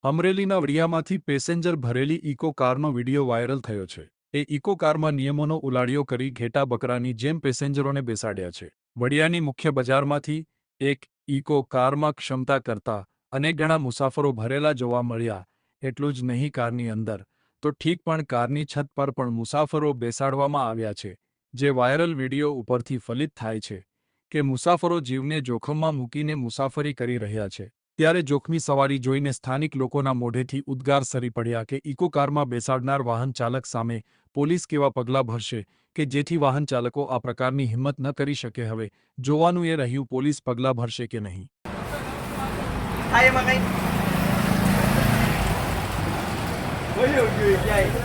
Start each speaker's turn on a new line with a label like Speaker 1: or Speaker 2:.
Speaker 1: અમરેલીના વડિયામાંથી પેસેન્જર ભરેલી ઇકો કારનો વિડીયો વાયરલ થયો છે. એ ઇકો કારમાં નિયમોનો ઉલાળ્યો કરી ઘેટા બકરાની જેમ પેસેન્જરોને બેસાડ્યા છે. વડિયાની મુખ્ય બજારમાંથી એક ઇકો કારમાં ક્ષમતા કરતાં અનેક ગણા મુસાફરો ભરેલા જોવા મળ્યા. એટલું જ નહીં, કારની અંદર તો ઠીક, પણ કારની છત પર પણ મુસાફરો બેસાડવામાં આવ્યા છે. જે વાયરલ વિડીયો ઉપરથી ફલિત થાય છે કે મુસાફરો જીવને જોખમમાં મૂકીને મુસાફરી કરી રહ્યા છે. ત્યારે જોખમી સવારી જોઈને સ્થાનિક લોકોના મોઢેથી ઉદ્ગાર સરી પડ્યા કે ઇકો કારમાં બેસાડનાર વાહન ચાલક સામે પોલીસ કેવા પગલાં ભરશે કે જેથી વાહન ચાલકો આ પ્રકારની હિંમત ન કરી શકે. હવે જોવાનું એ રહ્યું પોલીસ પગલાં ભરશે કે નહીં.
Speaker 2: Ay, emak kayo. Wala,